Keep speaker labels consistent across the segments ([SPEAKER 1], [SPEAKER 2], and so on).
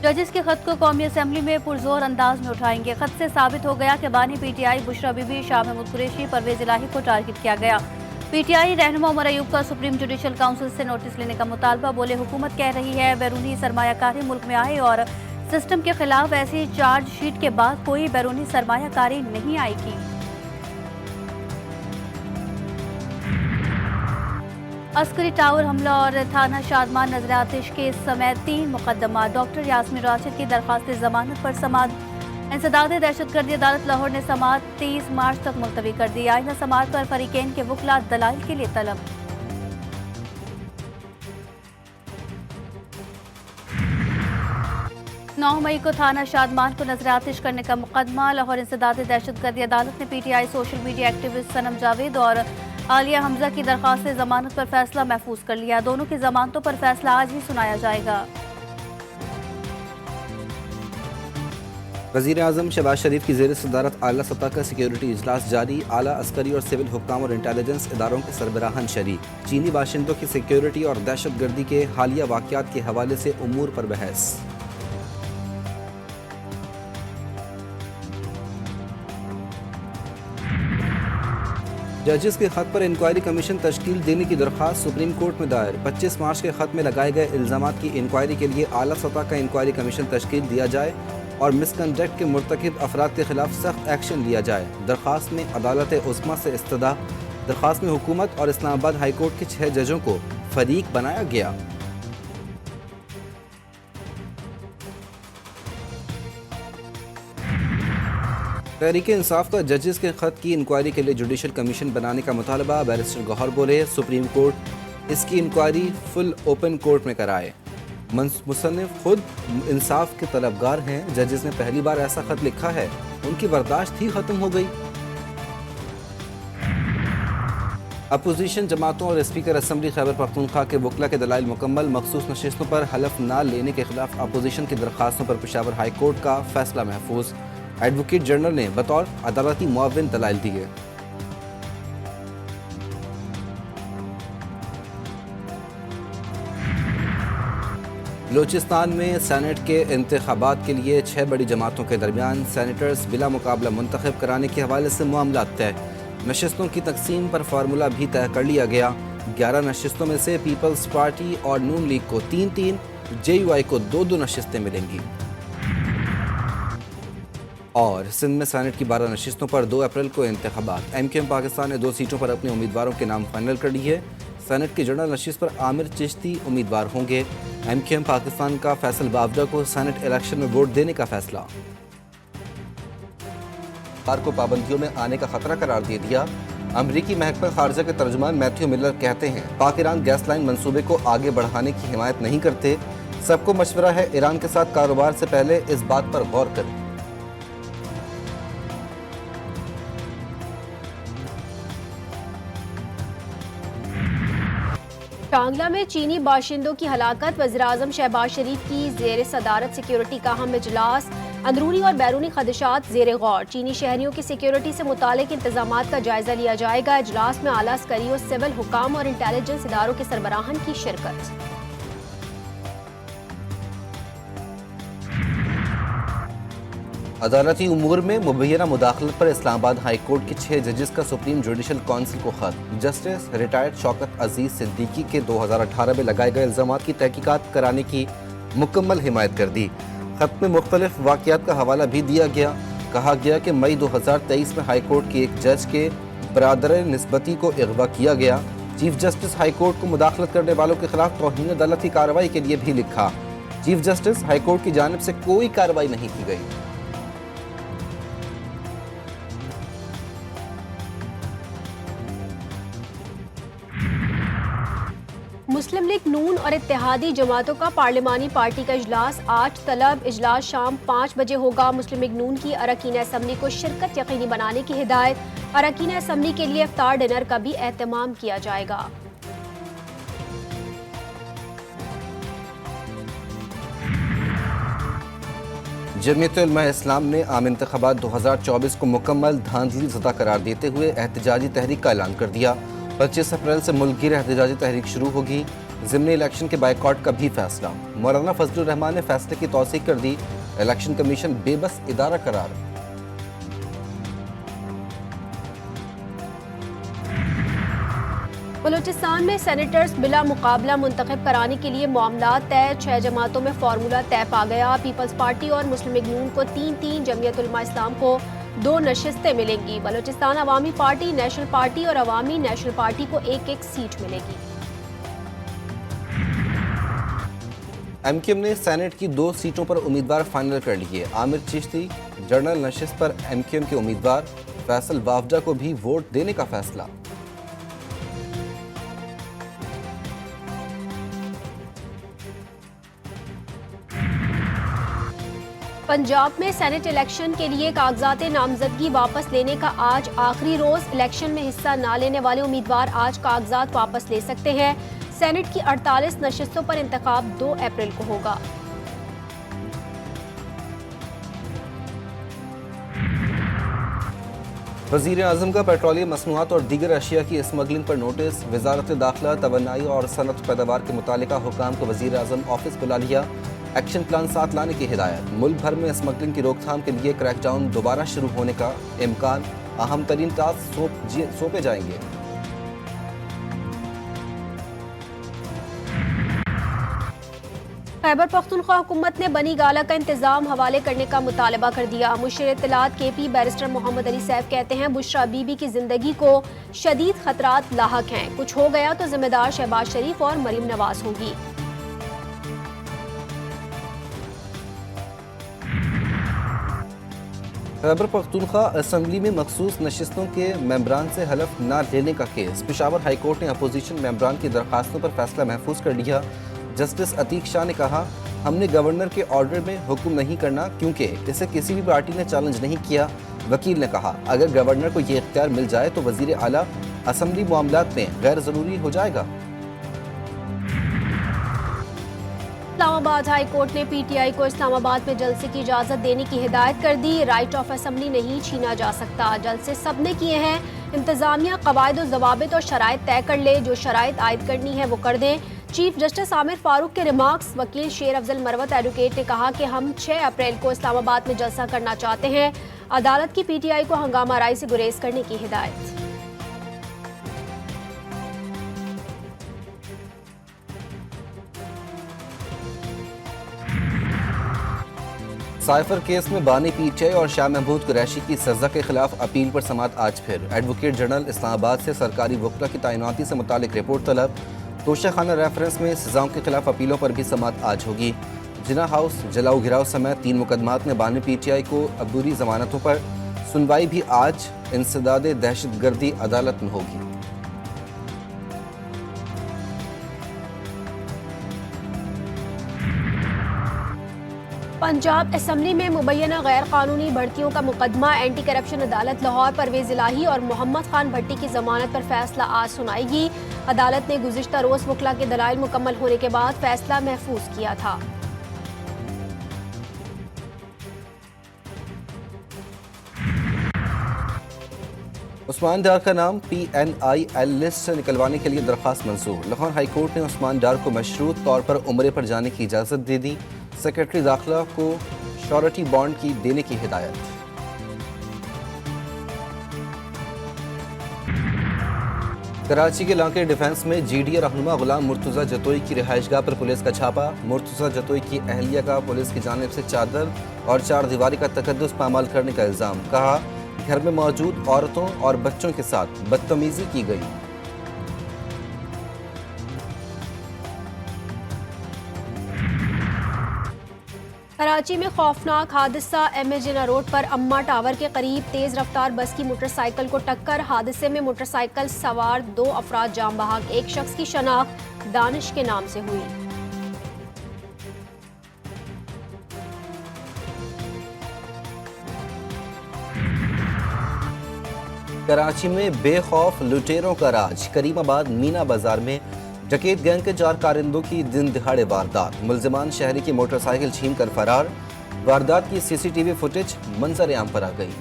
[SPEAKER 1] जजिस के खत को कौमी असम्बली में पुरजोर अंदाज में उठाएंगे। खत से साबित हो गया कि बानी पीटीआई बुशरा बीबी, शाह महमूद कुरैशी, परवेज इलाही को टारगेट किया गया। पीटीआई रहनुमा उमर अयूब का सुप्रीम जुडिशल काउंसिल से नोटिस लेने का मुतालबा। बोले हुकूमत कह रही है बैरूनी सरमायाकारी मुल्क में आए और सिस्टम के खिलाफ ऐसी चार्ज शीट के बाद कोई बैरूनी सरमायाकारी नहीं आएगी। अस्करी टावर हमला और थाना शादमान नजर आतिश केस समेत 3 मुकदमा। डॉक्टर यास्मीन राशिद की दरख्वास्त जमानत पर समाअत। इंसदाद दहशतगर्दी अदालत लाहौर ने समाअत 30 मार्च तक मुलतवी कर दी। आइना समाअत पर फरीकैन के वकला दलाइल के लिए तलब। नौ मई को थाना शादमान को नजर आतिश करने का मुकदमा। लाहौर इंसदाद दहशतगर्दी अदालत ने पीटीआई सोशल मीडिया एक्टिविस्ट सनम जावेद और आलिया हमजा की दरख्वास्त से जमानत पर फैसला महफूज कर लिया। दोनों की जमानतों पर फैसला आज ही सुनाया जाएगा।
[SPEAKER 2] वज़ीर आज़म शहबाज शरीफ की ज़ेर सदारत आला सतह का सिक्योरिटी इजलास जारी। आला अस्करी और सिविल हुक्काम और इंटेलिजेंस इदारों के सरबराहान शरीक। चीनी बाशिंदों की सिक्योरिटी और दहशत गर्दी के हालिया वाक़यात के हवाले से उमूर पर बहस। जजिस के खत पर इंक्वायरी कमीशन तश्कील देने की दरख्वास्त सुप्रीम कोर्ट में दायर। 25 मार्च के खत में लगाए गए इल्ज़ामात की इंक्वायरी के लिए आला सतह का इंक्वायरी कमीशन तश्कील दिया जाए और मिसकंडक्ट के मुर्तकिब अफराद के खिलाफ सख्त एक्शन लिया जाए। दरख्वास्त में अदालत उस्मा से इस्तदा। दरख्वास्त में हुकूमत और इस्लामाबाद हाई कोर्ट के 6 जजों को फरीक बनाया गया। तहरीक इंसाफ का जजेस के खत की इंक्वायरी के लिए जुडिशल कमीशन बनाने का मुतालबा। बैरिस्टर गौहर बोले सुप्रीम कोर्ट इसकी इंक्वायरी फुल ओपन कोर्ट में कराए। मुसन्निफ खुद इंसाफ के तलबगार हैं। जजेस ने पहली बार ऐसा खत लिखा है, उनकी बर्दाश्त ही खत्म हो गई। अपोजिशन जमातों और स्पीकर असम्बली खैबर पख्तूनख्वा के वकला के दलाइल मुकम्मल। मखसूस नशिस्तों पर हलफ ना लेने के खिलाफ अपोजिशन की दरखास्तों पर पेशावर हाई कोर्ट का फैसला महफूज। एडवोकेट जनरल ने बतौर अदालती मुआविन दलाइल दिए। बलूचिस्तान में सेनेट के इंतखाबात के लिए 6 बड़ी जमातों के दरमियान सेनेटर्स बिला मुकाबला मुंतखब कराने के हवाले से मामला तय। नशिस्तों की तकसीम पर फार्मूला भी तय कर लिया गया। 11 नशिस्तों में से पीपल्स पार्टी और नून लीग को 3-3, JUI को 2-2 नशिस्तें मिलेंगी। और सिंध में सेनेट की 12 नशिस्तों पर 2 अप्रैल को इंतखाबात। MQM पाकिस्तान ने 2 सीटों पर अपने उम्मीदवारों के नाम फाइनल कर लिए। सेनेट की जनरल नशिस्त पर आमिर चिश्ती उम्मीदवार होंगे। MQM पाकिस्तान का फैसल बावडा को सेनेट इलेक्शन में वोट देने का फैसला। कार को पाबंदियों में आने का खतरा करार दे दिया। अमरीकी महकमा खारजा के तर्जुमान मैथ्यू मिलर कहते हैं पाक ईरान गैस लाइन मंसूबे को आगे बढ़ाने की हिमायत नहीं करते। सबको मशवरा है ईरान के साथ कारोबार से पहले इस बात पर गौर करें।
[SPEAKER 3] शांगला में चीनी बाशिंदों की हलाकत। वज़ीर-ए-आज़म शहबाज शरीफ की ज़ेर सदारत सिक्योरिटी का अहम इजलास। अंदरूनी और बैरूनी खदशात ज़ेर गौर। चीनी शहरियों की सिक्योरिटी से मुतालिक इंतजामात का जायजा लिया जाएगा। इजलास में आला अस्करी और सिविल हुकाम और इंटेलिजेंस इदारों के सरबराहान की शिरकत।
[SPEAKER 2] अदालती उमूर में मुबैना मुदाखलत पर इस्लामाबाद हाई कोर्ट के 6 जजेस का सुप्रीम जुडिशल काउंसिल को खत। जस्टिस रिटायर्ड शौकत अजीज सिद्दीकी के 2018 में लगाए गए इल्ज़ामात की तहकीकात कराने की मुकम्मल हिमायत कर दी। खत में मुख्तलिफ वाक़यात का हवाला भी दिया गया। कहा गया कि मई 2023 में हाई कोर्ट के एक जज के बरादर निस्बती को अगवा किया गया। चीफ जस्टिस हाई कोर्ट को मुदाखलत करने वालों के खिलाफ तौहीन अदालत की कार्रवाई के लिए भी लिखा। चीफ जस्टिस हाई कोर्ट की जानिब से कोई कार्रवाई नहीं की गई।
[SPEAKER 3] मुस्लिम लीग नून और इत्तेहादी जमातों का पार्लिमानी पार्टी का इजलास आज तलब। इजलास शाम 5 बजे होगा। मुस्लिम लीग नून की अरकान असम्बली को शिरकत यकीनी बनाने की हिदायत। अरकान असम्बली के लिए इफ्तार डिनर का भी एहतमाम किया जाएगा।
[SPEAKER 2] जमीयत उलमा इस्लाम ने आम इंतखाबात 2024 को मुकम्मल धांधली ज़दा करार देते हुए एहतजाजी तहरीक का ऐलान कर दिया। 25 अप्रैल से मुल्क गिर एहतजाजी तहरीक शुरू होगी। ज़िमनी इलेक्शन के बाइकॉट का भी फैसला। मौलाना फजलुर रहमान ने फैसले की तौसीक कर दी। इलेक्शन कमीशन बेबस इदारा करार।
[SPEAKER 3] बलूचिस्तान में सेनेटर्स बिला मुकाबला मुंतखब कराने के लिए मामला तय। 6 जमातों में फार्मूला तय पा गया। पीपल्स पार्टी और मुस्लिम लीग नून को 3-3, जमीयत उलमा इस्लाम को 2 नशिस्तें मिलेंगी। बलूचिस्तान अवामी पार्टी, नेशनल पार्टी और अवामी नेशनल पार्टी को 1-1 सीट मिलेगी।
[SPEAKER 2] एमक्यूएम ने सेनेट की 2 सीटों पर उम्मीदवार फाइनल कर लिए। आमिर चिश्ती जनरल नशिस्त पर एमक्यूएम के उम्मीदवार, फैसल वाफडा को भी वोट देने का फैसला।
[SPEAKER 3] पंजाब में सेनेट इलेक्शन के लिए कागजात नामजदगी वापस लेने का आज आखिरी रोज। इलेक्शन में हिस्सा न लेने वाले उम्मीदवार आज कागजात वापस ले सकते हैं। सेनेट की 48 नशिस्तों पर इंतखाब 2 अप्रैल को होगा।
[SPEAKER 2] वज़ीर आज़म का पेट्रोलियम मसनूआत और दीगर अशिया की स्मगलिंग पर नोटिस। वज़ारत दाखिला, तवन्नाई और सनत पैदावार के मुतालिका हुकाम को वज़ीर आज़म ऑफिस बुला लिया। एक्शन प्लान 7 लाने की हिदायत। मुल्क भर में स्मगलिंग की रोकथाम के लिए क्रैकडाउन दोबारा शुरू होने का इम्कान। अहम तरीन टास्क सौंपे जाएंगे।
[SPEAKER 3] खैबर पख्तूनख्वा हुकूमत ने बनी गाला का इंतजाम हवाले करने का मुतालबा कर दिया। मुशीर इत्तलात KP बैरिस्टर मोहम्मद अली सैफ कहते हैं बुशरा बीबी की जिंदगी को शदीद खतरात लाहक हैं। कुछ हो गया तो जिम्मेदार शहबाज शरीफ और मरीम नवाज होगी।
[SPEAKER 2] खैबर पख्तूनख्वा असम्बली में मखसूस नशिस्तों के मेंबरान से हलफ न लेने का केस। पेशावर हाई कोर्ट ने अपोजिशन मेंबरान की दरखास्तों पर फैसला महफूज कर लिया। जस्टिस अतीक शाह ने कहा, हमने गवर्नर के ऑर्डर में हुक्म नहीं करना क्योंकि इसे किसी भी पार्टी ने चैलेंज नहीं किया। वकील ने कहा, अगर गवर्नर को ये इख्तियार मिल जाए तो वजीर आला असम्बली मामलात में गैर ज़रूरी हो जाएगा।
[SPEAKER 3] इस्लामाबाद हाई कोर्ट ने PTI को इस्लामाबाद में जलसे की इजाज़त देने की हिदायत कर दी। राइट ऑफ असेंबली नहीं छीना जा सकता। जलसे सबने किए हैं। इंतज़ामिया कवायद और ज़वाबित और शराइत तय कर ले। जो शराइत आयद करनी है वो कर दें। चीफ जस्टिस आमिर फारूक के रिमार्क्स। वकील शेर अफजल मरवत एडवोकेट ने कहा कि हम 6 अप्रैल को इस्लामाबाद में जलसा करना चाहते हैं। अदालत की PTI को हंगामा राय से गुरेज करने की हिदायत।
[SPEAKER 2] साइफर केस में बानी PTI और शाह महमूद कुरैशी की सजा के खिलाफ अपील पर समाअत आज फिर। एडवोकेट जनरल इस्लामाबाद से सरकारी वकला की तैनाती से मुतालिक रिपोर्ट तलब। तोशाखाना रेफरेंस में सजाओं के खिलाफ अपीलों पर भी समाअत आज होगी। जिना हाउस जलाओ घिराव समेत 3 मुकदमात में बानी PTI को अबूरी जमानतों पर सुनवाई भी आज इंसदाद दहशतगर्दी अदालत में होगी।
[SPEAKER 3] पंजाब असम्बली में मुबैना गैर कानूनी भर्तियों का मुकदमा। एंटी करप्शन अदालत लाहौर परवेज इलाही और मोहम्मद खान भट्टी की जमानत पर फैसला आज सुनाएगी। अदालत ने गुज़िश्ता रोज वकला के दलाइल मुकम्मल होने के बाद फैसला महफूज किया था।
[SPEAKER 2] उस्मान डार का नाम PNIL लिस्ट से निकलवाने के लिए दरख्वास्त मंजूर। लाहौर हाई कोर्ट ने उस्मान डार को मशरूत तौर पर उम्रे पर जाने की इजाज़त दे दी। सेक्रेटरी दाखिला को श्योरिटी बॉन्ड की देने की हिदायत। कराची के लांके डिफेंस में GDA रहनुमा गुलाम मुर्तज़ा जतोई की रिहाइशगाह पर पुलिस का छापा। मुर्तज़ा जतोई की अहलिया का पुलिस की जानिब से चादर और 4 दीवारी का तकद्दुस पामाल करने का इल्ज़ाम। कहा, घर में मौजूद औरतों और बच्चों के साथ बदतमीजी की गई।
[SPEAKER 3] कराची में खौफनाक हादसा। MA जिना रोड पर अम्मा टावर के करीब तेज रफ्तार बस की मोटरसाइकिल को टक्कर। हादसे में मोटरसाइकिल सवार 2 अफराद जान बहक। एक शख्स की शनाख्त दानिश के नाम से हुई।
[SPEAKER 2] कराची में बेखौफ लुटेरों का राज। करीमाबाद मीना बाजार में डकैत गैंग के 4 कारिंदों की दिन दिहाड़े वारदात। मुलजिमान शहरी की मोटरसाइकिल छीन कर फरार। वारदात की CCTV फुटेज मंजर आम पर आ गई।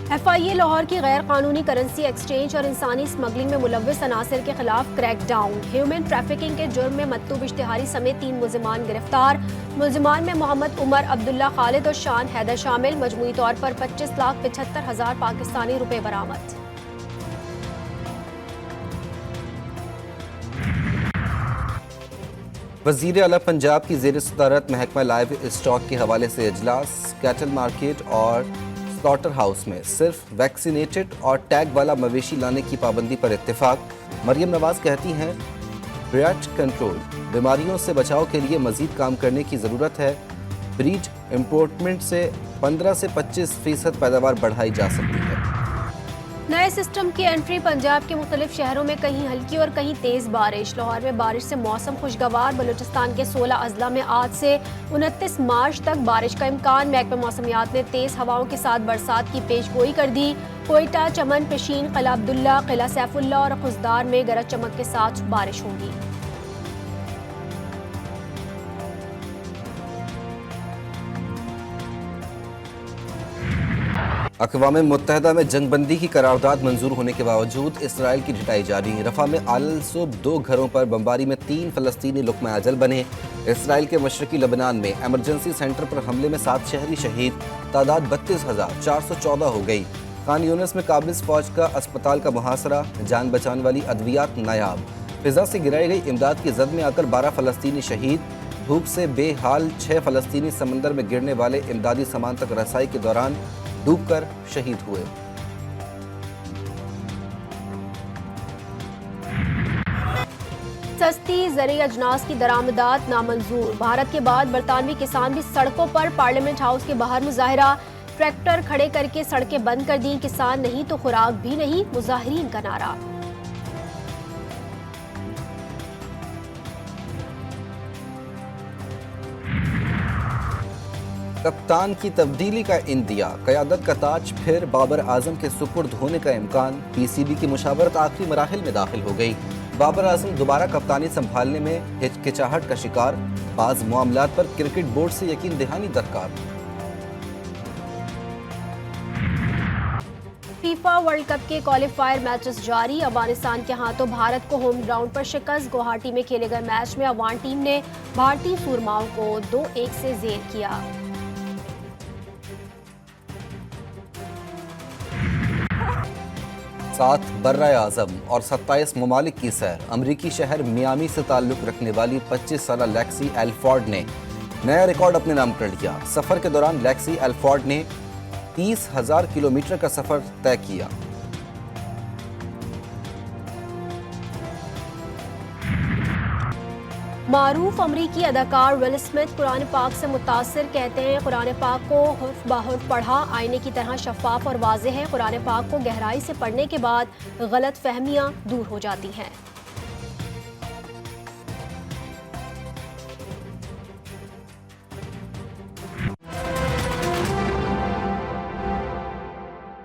[SPEAKER 3] FIA لاہور کی غیر قانونی کرنسی ایکسچینج اور انسانی اسمگلنگ میں ملوث عناصر کے خلاف کریک ڈاؤن، ہیومن ٹریفکنگ کے جرم میں مطلوب اشتہاری سمیت 3 ملزمان گرفتار۔ ملزمان میں محمد عمر، عبداللہ خالد اور شان حیدر شامل، مجموعی طور پر 25,75,000 پاکستانی روپے برآمد۔
[SPEAKER 2] وزیر اعلیٰ پنجاب کی زیر صدارت محکمہ لائیو اسٹاک کے حوالے سے اجلاس۔ کیٹل مارکیٹ اور سلاٹر ہاؤس میں صرف ویکسینیٹڈ اور ٹیگ والا مویشی لانے کی پابندی پر اتفاق۔ مریم نواز کہتی ہیں بریڈ کنٹرول، بیماریوں سے بچاؤ کے لیے مزید کام کرنے کی ضرورت ہے۔ بریڈ امپورٹمنٹ سے 15 سے 25% پیداوار بڑھائی جا سکتی ہے۔
[SPEAKER 3] نئے سسٹم کی انٹری، پنجاب کے مختلف شہروں میں کہیں ہلکی اور کہیں تیز بارش۔ لاہور میں بارش سے موسم خوشگوار، بلوچستان کے 16 اضلاع میں آج سے 29 مارچ تک بارش کا امکان۔ محکمہ موسمیات نے تیز ہواؤں کے ساتھ برسات کی پیش گوئی کر دی۔ کوئٹہ، چمن، پشین، قلعہ عبداللہ، قلعہ سیف اللہ اور خزدار میں گرج چمک کے ساتھ بارش ہوگی۔
[SPEAKER 2] اقوام متحدہ میں جنگ بندی کی قرارداد منظور ہونے کے باوجود اسرائیل کی ڈھٹائی جاری۔ رفح میں الصبح 2 گھروں پر بمباری میں 3 فلسطینی لقمہ اجل بنے۔ اسرائیل کے مشرقی لبنان میں ایمرجنسی سینٹر پر حملے میں 7 شہری شہید، تعداد 32,414 ہو گئی۔ خان یونس میں قابض فوج کا اسپتال کا محاصرہ، جان بچانے والی ادویات نایاب۔ فضا سے گرائی گئی امداد کی زد میں آ کر 12 فلسطینی شہید، بھوک سے بے حال 6 فلسطینی سمندر میں گرنے والے امدادی سامان تک رسائی کے دوران ڈوب کر شہید ہوئے۔
[SPEAKER 3] سستی زرعی اجناس کی درآمدات نامنظور، بھارت کے بعد برطانوی کسان بھی سڑکوں پر، پارلیمنٹ ہاؤس کے باہر مظاہرہ، ٹریکٹر کھڑے کر کے سڑکیں بند کر دیں، کسان نہیں تو خوراک بھی نہیں، مظاہرین کا نعرہ۔
[SPEAKER 2] کپتان کی تبدیلی کا اندیا، قیادت کا تاج پھر بابر اعظم کے سپرد ہونے کا امکان۔ PCB کی مشاورت آخری مراحل میں داخل ہو گئی۔ بابر اعظم دوبارہ کپتانی سنبھالنے میں ہچکچاہٹ کا شکار، بعض معاملات پر کرکٹ بورڈ سے یقین دہانی درکار۔
[SPEAKER 3] فیفا ورلڈ کپ کے کوالیفائر میچز جاری، افغانستان کے ہاتھوں بھارت کو ہوم گراؤنڈ پر شکست۔ گوہاٹی میں کھیلے گئے میچ میں افغان ٹیم نے بھارتی سورماؤں کو 2-1 سے زیر کیا۔
[SPEAKER 2] ساتھ برّ اعظم اور 27 ممالک کی سیر۔ امریکی شہر میامی سے تعلق رکھنے والی 25 سالہ لیکسی ایلفورڈ نے نیا ریکارڈ اپنے نام کر لیا۔ سفر کے دوران لیکسی ایلفورڈ نے 30,000 کلومیٹر کا سفر طے کیا۔
[SPEAKER 3] معروف امریکی اداکار ول اسمتھ قرآن پاک سے متاثر، کہتے ہیں قرآن پاک کو حرف بحرف پڑھا، آئینے کی طرح شفاف اور واضح ہے۔ قرآن پاک کو گہرائی سے پڑھنے کے بعد غلط فہمیاں دور ہو جاتی ہیں۔